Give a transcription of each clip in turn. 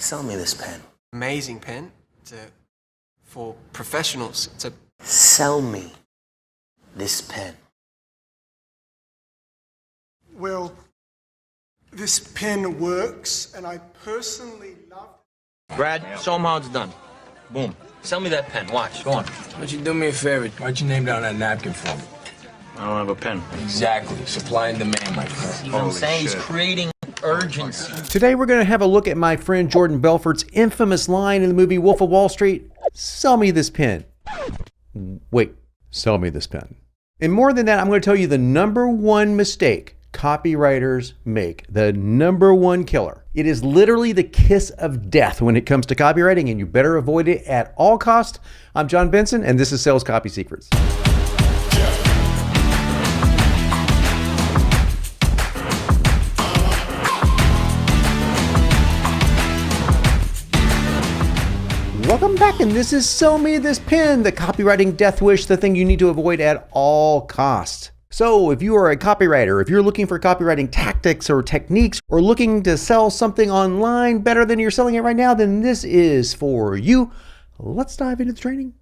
Sell me this pen. Amazing pen. For professionals. Sell me this pen. Well, this pen works, and I personally love it. Brad, show him how it's done. Boom. Sell me that pen. Watch. Go on. Why don't you do me a favor? Write your name down on that napkin for me? I don't have a pen. Exactly. Supply and demand, my friend. You know what I'm saying? He's creating urgency. Today we're going to have a look at my friend Jordan Belfort's infamous line in the movie Wolf of Wall Street, "Sell me this pen." Wait, sell me this pen. And more than that, I'm going to tell you the number one mistake copywriters make, the number one killer. It is literally the kiss of death when it comes to copywriting, and you better avoid it at all costs. I'm John Benson, and this is Sales Copy Secrets. Welcome back, and this is Sell Me This Pen, the copywriting death wish, the thing you need to avoid at all costs. So if you are a copywriter, if you're looking for copywriting tactics or techniques, or looking to sell something online better than you're selling it right now, then this is for you. Let's dive into the training.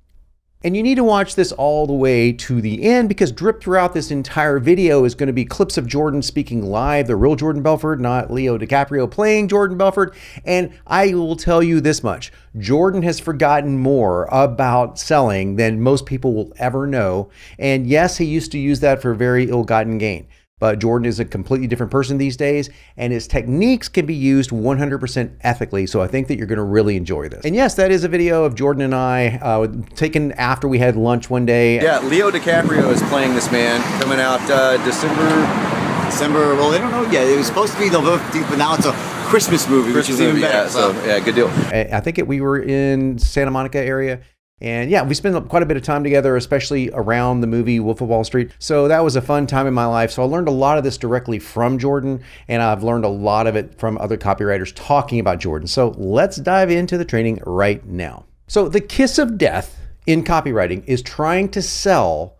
And you need to watch this all the way to the end, because dripped throughout this entire video is going to be clips of Jordan speaking live, the real Jordan Belfort, not Leo DiCaprio playing Jordan Belfort. And I will tell you this much: Jordan has forgotten more about selling than most people will ever know. And yes, he used to use that for very ill-gotten gain. But Jordan is a completely different person these days, and his techniques can be used 100% ethically. So I think that you're going to really enjoy this. And yes, that is a video of Jordan and I taken after we had lunch one day. Yeah, Leo DiCaprio is playing this man, coming out December, well, I don't know yet. It was supposed to be November 15th, but now it's a Christmas movie, which is even better. Yeah, so yeah, good deal. I think we were in Santa Monica area. And yeah, we spent quite a bit of time together, especially around the movie Wolf of Wall Street. So that was a fun time in my life. So I learned a lot of this directly from Jordan, and I've learned a lot of it from other copywriters talking about Jordan. So let's dive into the training right now. So the kiss of death in copywriting is trying to sell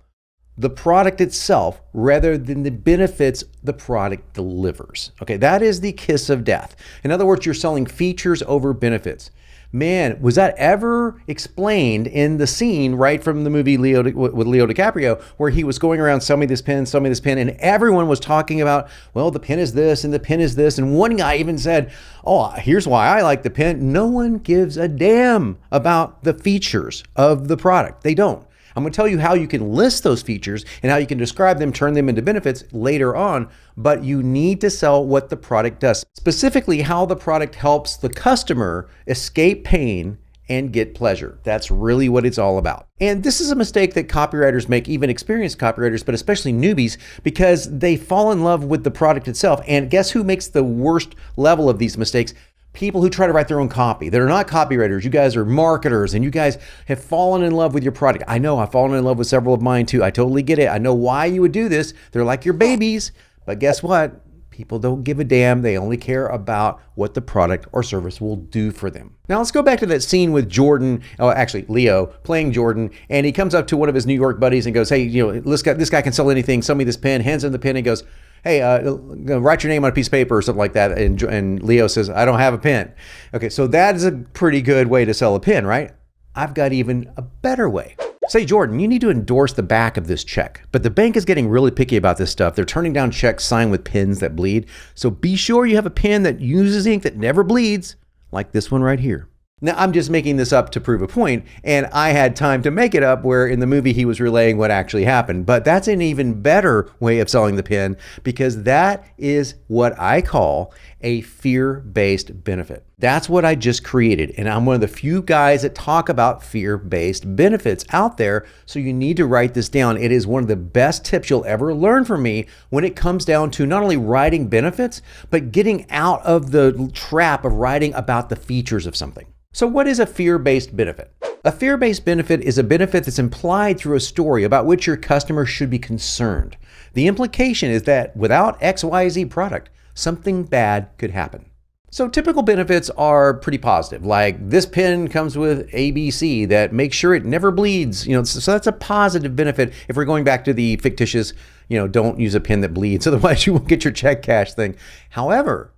the product itself rather than the benefits the product delivers. Okay, that is the kiss of death. In other words, you're selling features over benefits. Man, was that ever explained in the scene right from the movie with Leo DiCaprio, where he was going around, sell me this pen, and everyone was talking about, well, the pen is this and the pen is this. And one guy even said, oh, here's why I like the pen. No one gives a damn about the features of the product. They don't. I'm going to tell you how you can list those features and how you can describe them, turn them into benefits later on, but you need to sell what the product does, specifically how the product helps the customer escape pain and get pleasure. That's really what it's all about. And this is a mistake that copywriters make, even experienced copywriters, but especially newbies, because they fall in love with the product itself. And guess who makes the worst level of these mistakes? People who try to write their own copy. They're not copywriters. You guys are marketers, and you guys have fallen in love with your product. I know I've fallen in love with several of mine too. I totally get it. I know why you would do this. They're like your babies. But guess what? People don't give a damn. They only care about what the product or service will do for them. Now let's go back to that scene with Jordan, actually Leo playing Jordan, and he comes up to one of his New York buddies and goes, hey, this guy can sell anything. Sell me this pen. Hands him the pen and goes, hey, write your name on a piece of paper or something like that. And Leo says, I don't have a pen. Okay, so that is a pretty good way to sell a pen, right? I've got even a better way. Say, Jordan, you need to endorse the back of this check, but the bank is getting really picky about this stuff. They're turning down checks signed with pens that bleed. So be sure you have a pen that uses ink that never bleeds, like this one right here. Now, I'm just making this up to prove a point, and I had time to make it up where in the movie he was relaying what actually happened. But that's an even better way of selling the pen, because that is what I call a fear-based benefit. That's what I just created, and I'm one of the few guys that talk about fear-based benefits out there, so you need to write this down. It is one of the best tips you'll ever learn from me when it comes down to not only writing benefits, but getting out of the trap of writing about the features of something. So what is a fear-based benefit? A fear-based benefit is a benefit that's implied through a story about which your customer should be concerned. The implication is that without XYZ product, something bad could happen. So typical benefits are pretty positive, like this pen comes with ABC that makes sure it never bleeds. So that's a positive benefit if we're going back to the fictitious, don't use a pen that bleeds, otherwise you won't get your check cash thing. However,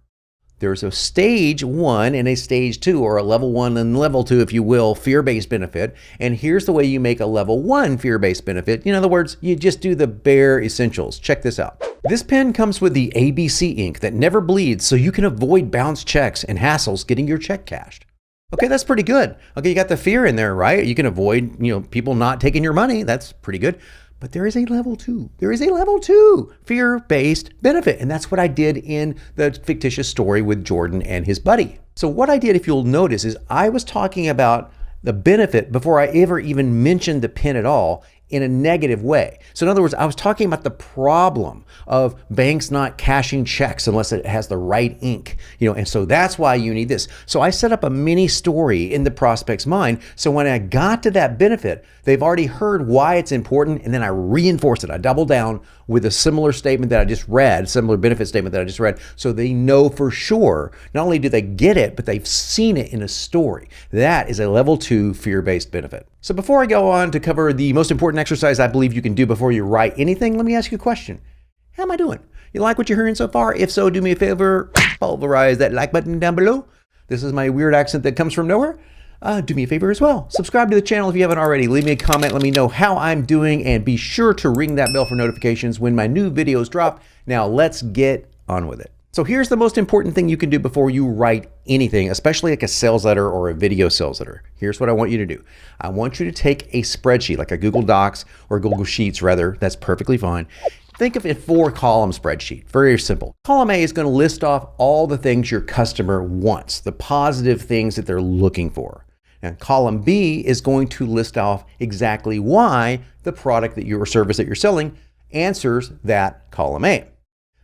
There's a stage 1 and a stage 2, or a level 1 and level 2, if you will, fear-based benefit. And here's the way you make a level 1 fear-based benefit. In other words, you just do the bare essentials. Check this out. This pen comes with the ABC ink that never bleeds, so you can avoid bounced checks and hassles getting your check cashed. Okay, that's pretty good. Okay, you got the fear in there, right? You can avoid, people not taking your money. That's pretty good. But there is a level 2. There is a level 2 fear-based benefit. And that's what I did in the fictitious story with Jordan and his buddy. So what I did, if you'll notice, is I was talking about the benefit before I ever even mentioned the pen at all, in a negative way. So in other words, I was talking about the problem of banks not cashing checks unless it has the right ink, and so that's why you need this. So I set up a mini story in the prospect's mind. So when I got to that benefit, they've already heard why it's important, and then I reinforce it. I double down with a similar statement that I just read, similar benefit statement that I just read, so they know for sure, not only do they get it, but they've seen it in a story. That is a level 2 fear-based benefit. So before I go on to cover the most important exercise I believe you can do before you write anything, let me ask you a question. How am I doing? You like what you're hearing so far? If so, do me a favor, pulverize that like button down below. This is my weird accent that comes from nowhere. Do me a favor as well. Subscribe to the channel if you haven't already. Leave me a comment. Let me know how I'm doing, and be sure to ring that bell for notifications when my new videos drop. Now let's get on with it. So here's the most important thing you can do before you write anything, especially like a sales letter or a video sales letter. Here's what I want you to do. I want you to take a spreadsheet, like a Google Docs or Google Sheets rather. That's perfectly fine. Think of a 4-column spreadsheet. Very simple. Column A is going to list off all the things your customer wants, the positive things that they're looking for. And column B is going to list off exactly why the product that you or service that you're selling answers that column A.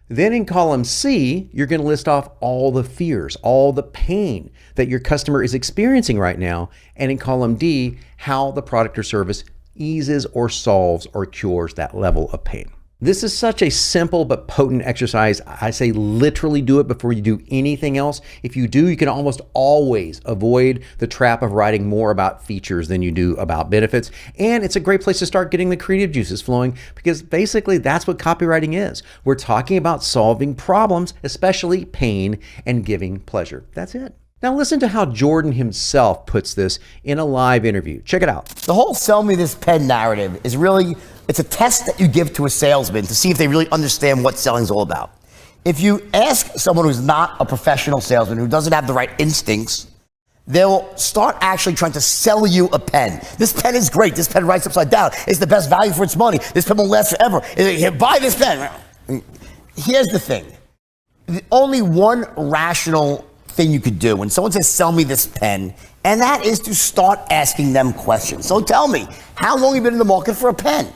Then in column C, you're going to list off all the fears, all the pain that your customer is experiencing right now. And in column D, how the product or service eases or solves or cures that level of pain. This is such a simple but potent exercise. I say literally do it before you do anything else. If you do, you can almost always avoid the trap of writing more about features than you do about benefits. And it's a great place to start getting the creative juices flowing, because basically that's what copywriting is. We're talking about solving problems, especially pain, and giving pleasure. That's it. Now listen to how Jordan himself puts this in a live interview. Check it out. The whole sell me this pen narrative is really, it's a test that you give to a salesman to see if they really understand what selling's all about. If you ask someone who's not a professional salesman, who doesn't have the right instincts, they'll start actually trying to sell you a pen. This pen is great. This pen writes upside down. It's the best value for its money. This pen will last forever. Here, buy this pen. Here's the thing. Only one rational thing you could do when someone says, sell me this pen, and that is to start asking them questions. So tell me, how long have you been in the market for a pen?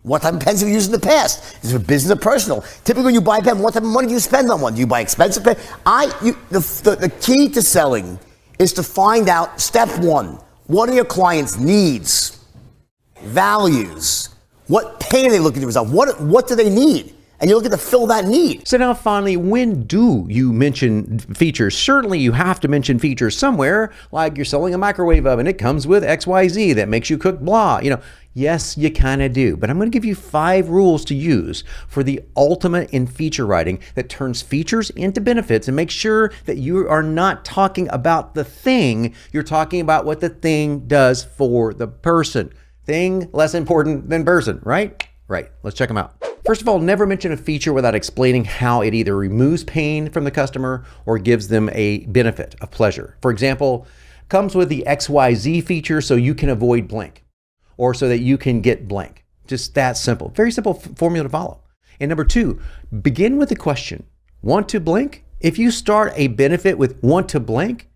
What type of pens have you used in the past? Is it business or personal? Typically when you buy a pen, what type of money do you spend on one? Do you buy expensive pen? The key to selling is to find out, step one, what are your clients' needs, values? What pain are they looking to resolve? What do they need? And you're looking to fill that need. So now finally, when do you mention features? Certainly you have to mention features somewhere, like you're selling a microwave oven. It comes with XYZ that makes you cook blah. Yes, you kind of do. But I'm going to give you 5 rules to use for the ultimate in feature writing that turns features into benefits, and make sure that you are not talking about the thing. You're talking about what the thing does for the person. Thing less important than person, right? Right. Let's check them out. First of all, never mention a feature without explaining how it either removes pain from the customer or gives them a benefit of pleasure. For example, comes with the XYZ feature so you can avoid blank, or so that you can get blank. Just that simple. Very simple formula to follow. And number 2, begin with the question, want to blank? If you start a benefit with want to blank,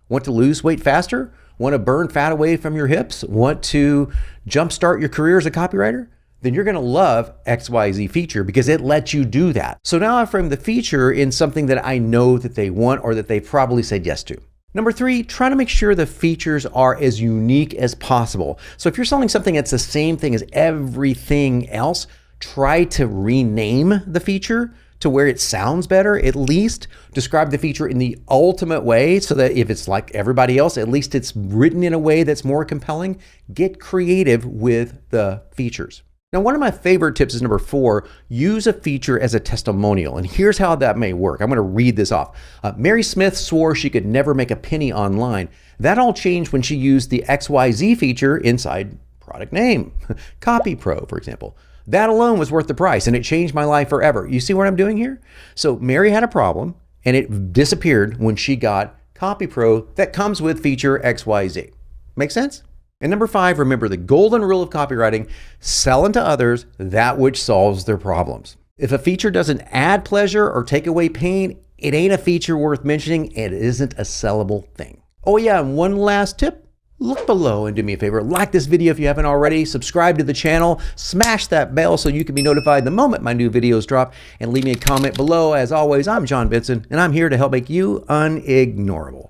want to lose weight faster, want to burn fat away from your hips, want to jumpstart your career as a copywriter, then you're going to love XYZ feature because it lets you do that. So now I frame the feature in something that I know that they want or that they probably said yes to. Number 3, try to make sure the features are as unique as possible. So if you're selling something that's the same thing as everything else, try to rename the feature to where it sounds better. At least describe the feature in the ultimate way so that if it's like everybody else, at least it's written in a way that's more compelling. Get creative with the features. Now, one of my favorite tips is number 4, use a feature as a testimonial. And here's how that may work. I'm going to read this off. Mary Smith swore she could never make a penny online. That all changed when she used the XYZ feature inside product name. Copy Pro, for example. That alone was worth the price, and it changed my life forever. You see what I'm doing here? So Mary had a problem, and it disappeared when she got Copy Pro that comes with feature XYZ. Make sense? And number 5, remember the golden rule of copywriting: sell unto others that which solves their problems. If a feature doesn't add pleasure or take away pain, it ain't a feature worth mentioning. It isn't a sellable thing. Oh yeah, and one last tip. Look below and do me a favor. Like this video if you haven't already. Subscribe to the channel. Smash that bell so you can be notified the moment my new videos drop. And leave me a comment below. As always, I'm John Benson, and I'm here to help make you unignorable.